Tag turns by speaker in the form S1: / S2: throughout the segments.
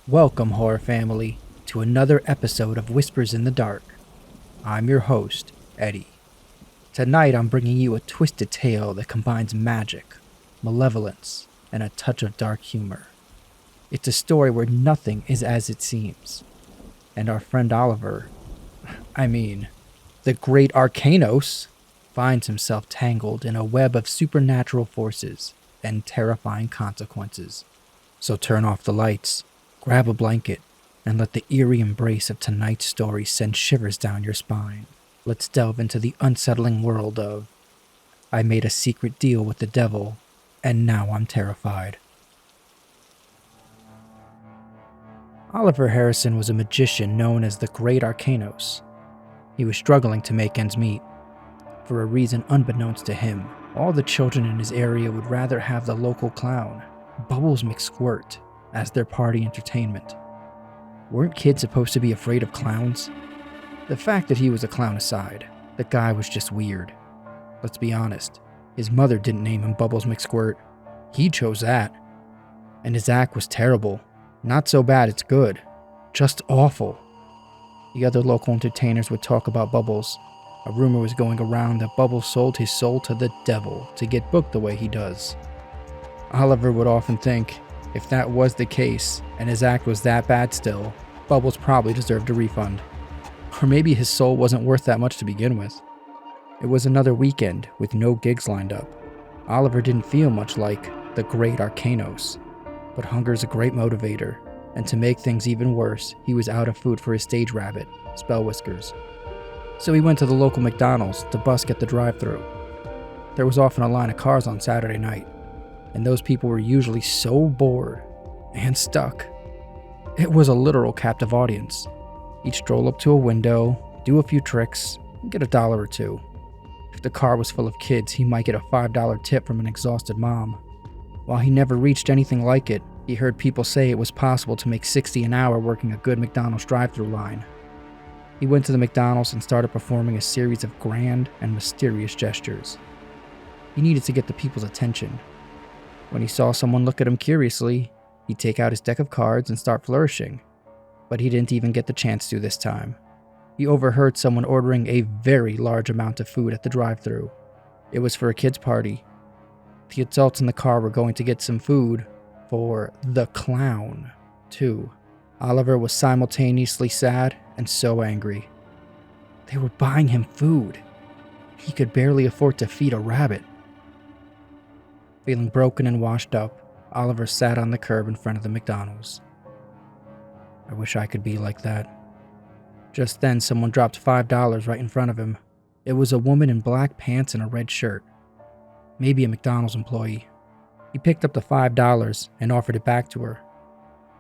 S1: Welcome, horror family, to another episode of Whispers in the Dark. I'm your host, Eddie. Tonight I'm bringing you a twisted tale that combines magic, malevolence, and a touch of dark humor. It's a story where nothing is as it seems. And our friend Oliver, the great Arcanos, finds himself tangled in a web of supernatural forces and terrifying consequences. So turn off the lights, grab a blanket, and let the eerie embrace of tonight's story send shivers down your spine. Let's delve into the unsettling world of I made a secret deal with the devil, and now I'm terrified. Oliver Harrison was a magician known as the Great Arcanos. He was struggling to make ends meet. For a reason unbeknownst to him, all the children in his area would rather have the local clown, Bubbles McSquirt, as their party entertainment. Weren't kids supposed to be afraid of clowns? The fact that he was a clown aside, the guy was just weird. Let's be honest, his mother didn't name him Bubbles McSquirt. He chose that. And his act was terrible. Not so bad it's good, just awful. The other local entertainers would talk about Bubbles. A rumor was going around that Bubbles sold his soul to the devil to get booked the way he does. Oliver would often think, if that was the case, and his act was that bad still, Bubbles probably deserved a refund. Or maybe his soul wasn't worth that much to begin with. It was another weekend with no gigs lined up. Oliver didn't feel much like the Great Arcanos, but hunger's a great motivator, and to make things even worse, he was out of food for his stage rabbit, Spell Whiskers. So he went to the local McDonald's to busk at the drive-thru. There was often a line of cars on Saturday night, and those people were usually so bored and stuck. It was a literal captive audience. He'd stroll up to a window, do a few tricks, and get $1 or $2. If the car was full of kids, he might get a $5 tip from an exhausted mom. While he never reached anything like it, he heard people say it was possible to make $60 an hour working a good McDonald's drive-thru line. He went to the McDonald's and started performing a series of grand and mysterious gestures. He needed to get the people's attention. When he saw someone look at him curiously, he'd take out his deck of cards and start flourishing. But he didn't even get the chance to this time. He overheard someone ordering a very large amount of food at the drive-thru. It was for a kid's party. The adults in the car were going to get some food for the clown, too. Oliver was simultaneously sad and so angry. They were buying him food. He could barely afford to feed a rabbit. Feeling broken and washed up, Oliver sat on the curb in front of the McDonald's. I wish I could be like that. Just then, someone dropped $5 right in front of him. It was a woman in black pants and a red shirt. Maybe a McDonald's employee. He picked up the $5 and offered it back to her.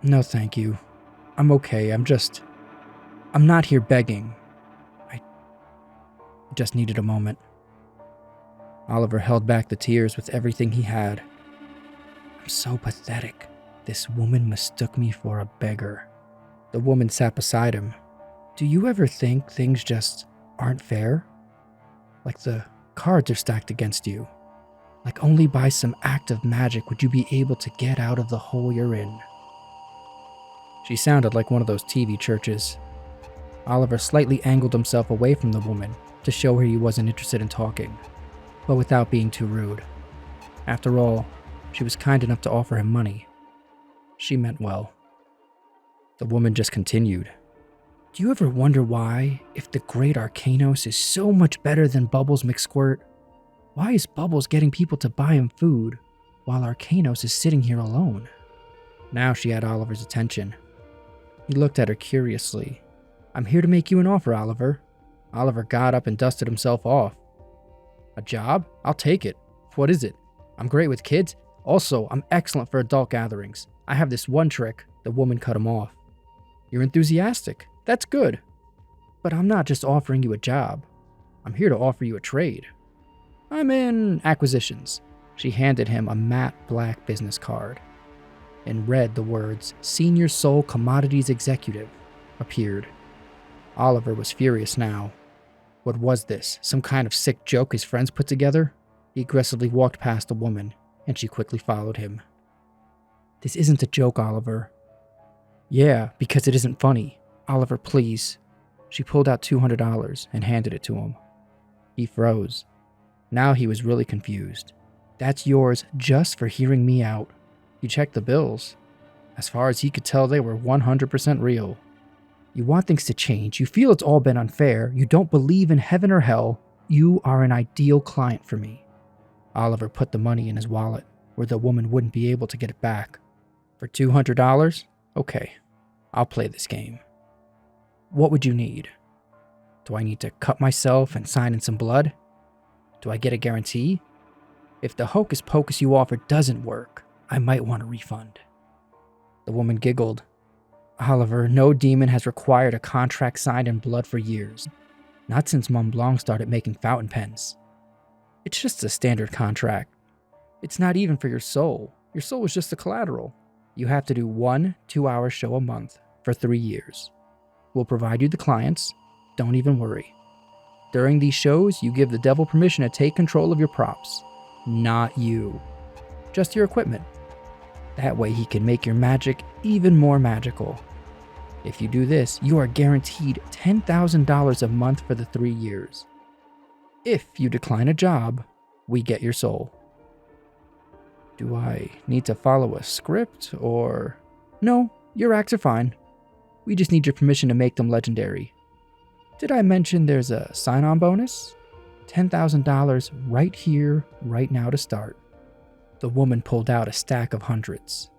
S1: No, thank you. I'm okay. I'm not here begging. I just needed a moment. Oliver held back the tears with everything he had. I'm so pathetic. This woman mistook me for a beggar. The woman sat beside him. Do you ever think things just aren't fair? Like the cards are stacked against you. Like only by some act of magic would you be able to get out of the hole you're in. She sounded like one of those TV churches. Oliver slightly angled himself away from the woman to show her he wasn't interested in talking, but without being too rude. After all, she was kind enough to offer him money. She meant well. The woman just continued. Do you ever wonder why, if the Great Arcanos is so much better than Bubbles McSquirt, why is Bubbles getting people to buy him food, while Arcanos is sitting here alone? Now she had Oliver's attention. He looked at her curiously. I'm here to make you an offer, Oliver. Oliver got up and dusted himself off. A job? I'll take it. What is it? I'm great with kids. Also, I'm excellent for adult gatherings. I have this one trick. The woman cut him off. You're enthusiastic. That's good. But I'm not just offering you a job. I'm here to offer you a trade. I'm in acquisitions. She handed him a matte black business card. In red, the words, Senior Soul Commodities Executive, appeared. Oliver was furious now. What was this? Some kind of sick joke his friends put together? He aggressively walked past the woman, and she quickly followed him. This isn't a joke, Oliver. Yeah, because it isn't funny. Oliver, please. She pulled out $200 and handed it to him. He froze. Now he was really confused. That's yours just for hearing me out. He checked the bills. As far as he could tell, they were 100% real. You want things to change. You feel it's all been unfair. You don't believe in heaven or hell. You are an ideal client for me. Oliver put the money in his wallet, where the woman wouldn't be able to get it back. For $200? Okay, I'll play this game. What would you need? Do I need to cut myself and sign in some blood? Do I get a guarantee? If the hocus pocus you offer doesn't work, I might want a refund. The woman giggled. Oliver, no demon has required a contract signed in blood for years. Not since Mont Blanc started making fountain pens. It's just a standard contract. It's not even for your soul. Your soul is just the collateral. You have to do 1 2-hour show a month for 3 years. We'll provide you the clients. Don't even worry. During these shows, you give the devil permission to take control of your props. Not you. Just your equipment. That way he can make your magic even more magical. If you do this, you are guaranteed $10,000 a month for the 3 years. If you decline a job, we get your soul. Do I need to follow a script or... No, your acts are fine. We just need your permission to make them legendary. Did I mention there's a sign-on bonus? $10,000 right here, right now to start. The woman pulled out a stack of hundreds.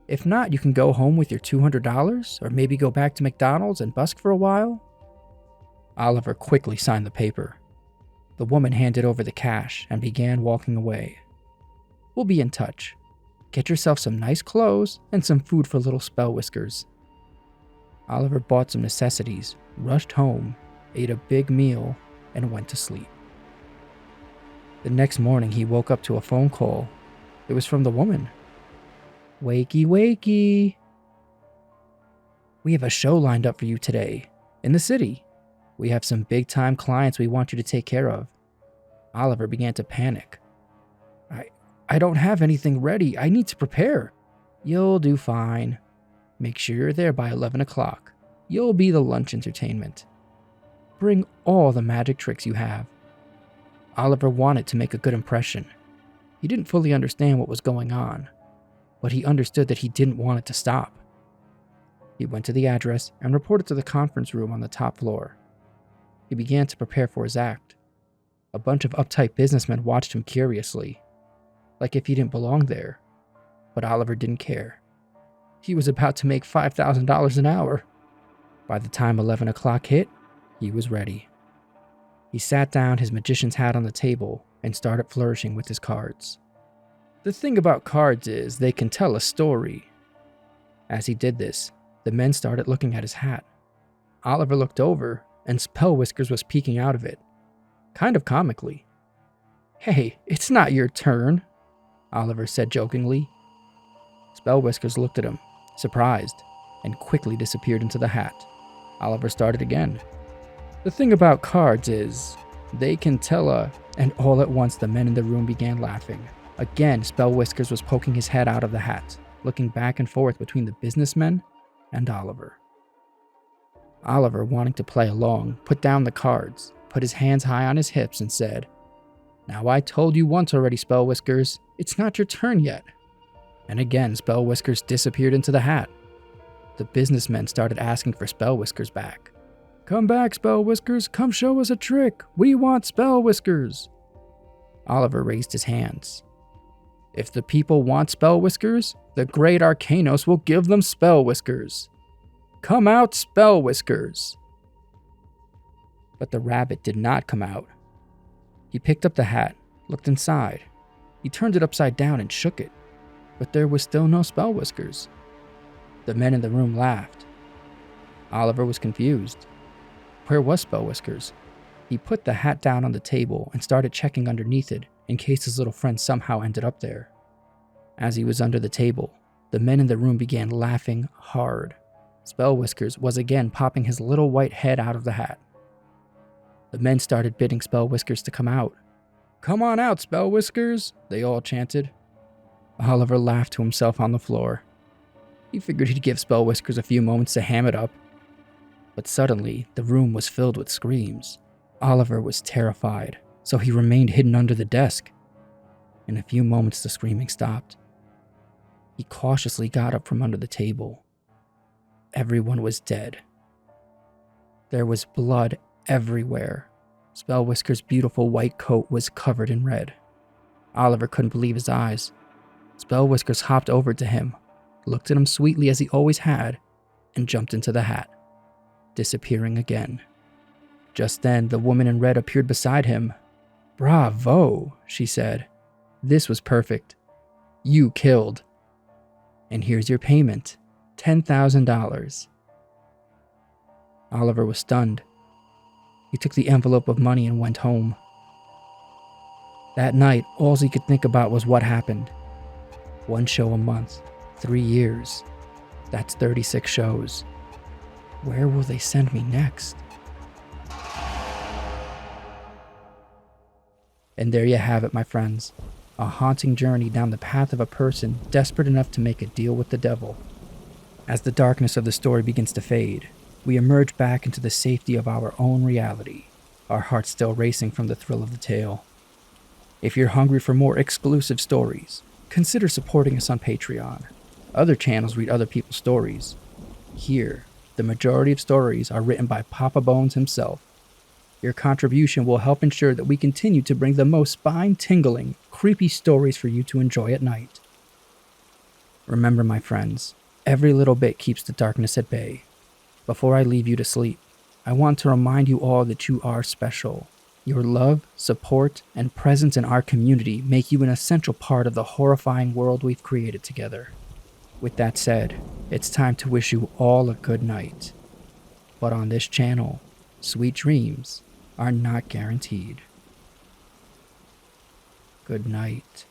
S1: If not, you can go home with your $200 or maybe go back to McDonald's and busk for a while. Oliver quickly signed the paper. The woman handed over the cash and began walking away. We'll be in touch. Get yourself some nice clothes and some food for little Spell Whiskers. Oliver bought some necessities, rushed home, ate a big meal, and went to sleep. The next morning, he woke up to a phone call. It was from the woman. Wakey, wakey. We have a show lined up for you today, in the city. We have some big-time clients we want you to take care of. Oliver began to panic. I don't have anything ready. I need to prepare. You'll do fine. Make sure you're there by 11 o'clock. You'll be the lunch entertainment. Bring all the magic tricks you have. Oliver wanted to make a good impression. He didn't fully understand what was going on, but he understood that he didn't want it to stop. He went to the address and reported to the conference room on the top floor. He began to prepare for his act. A bunch of uptight businessmen watched him curiously, like if he didn't belong there. But Oliver didn't care. He was about to make $5,000 an hour. By the time 11 o'clock hit, he was ready. He sat down his magician's hat on the table and started flourishing with his cards. The thing about cards is they can tell a story. As he did this, the men started looking at his hat. Oliver looked over, and Spell Whiskers was peeking out of it, kind of comically. Hey, it's not your turn, Oliver said jokingly. Spell Whiskers looked at him, surprised, and quickly disappeared into the hat. Oliver started again. The thing about cards is, they can tell and all at once the men in the room began laughing. Again, Spell Whiskers was poking his head out of the hat, looking back and forth between the businessmen and Oliver. Oliver, wanting to play along, put down the cards, put his hands high on his hips and said, Now I told you once already, Spell Whiskers, it's not your turn yet. And again, Spell Whiskers disappeared into the hat. The businessmen started asking for Spell Whiskers back. Come back, Spell Whiskers, come show us a trick. We want Spell Whiskers. Oliver raised his hands. If the people want Spell Whiskers, the great Arcanos will give them Spell Whiskers. Come out, Spell Whiskers. But the rabbit did not come out. He picked up the hat, looked inside. He turned it upside down and shook it, but there was still no Spell Whiskers. The men in the room laughed. Oliver was confused. Where was Spell Whiskers? He put the hat down on the table and started checking underneath it in case his little friend somehow ended up there. As he was under the table, the men in the room began laughing hard. Spell Whiskers was again popping his little white head out of the hat. The men started bidding Spell Whiskers to come out. Come on out, Spell Whiskers, they all chanted. Oliver laughed to himself on the floor. He figured he'd give Spell Whiskers a few moments to ham it up. But suddenly, the room was filled with screams. Oliver was terrified, so he remained hidden under the desk. In a few moments, the screaming stopped. He cautiously got up from under the table. Everyone was dead. There was blood everywhere. Spell Whisker's beautiful white coat was covered in red. Oliver couldn't believe his eyes. Spell Whiskers hopped over to him, looked at him sweetly as he always had, and jumped into the hat, disappearing again. Just then, the woman in red appeared beside him. "Bravo," she said. "This was perfect. You killed. And here's your payment, $10,000. Oliver was stunned. He took the envelope of money and went home. That night, all he could think about was what happened. 1 show a month, 3 years. That's 36 shows. Where will they send me next? And there you have it, my friends. A haunting journey down the path of a person desperate enough to make a deal with the devil. As the darkness of the story begins to fade, we emerge back into the safety of our own reality, our hearts still racing from the thrill of the tale. If you're hungry for more exclusive stories, consider supporting us on Patreon. Other channels read other people's stories. Here, the majority of stories are written by Papa Bones himself. Your contribution will help ensure that we continue to bring the most spine-tingling, creepy stories for you to enjoy at night. Remember, my friends, every little bit keeps the darkness at bay. Before I leave you to sleep, I want to remind you all that you are special. Your love, support, and presence in our community make you an essential part of the horrifying world we've created together. With that said, it's time to wish you all a good night. But on this channel, sweet dreams are not guaranteed. Good night.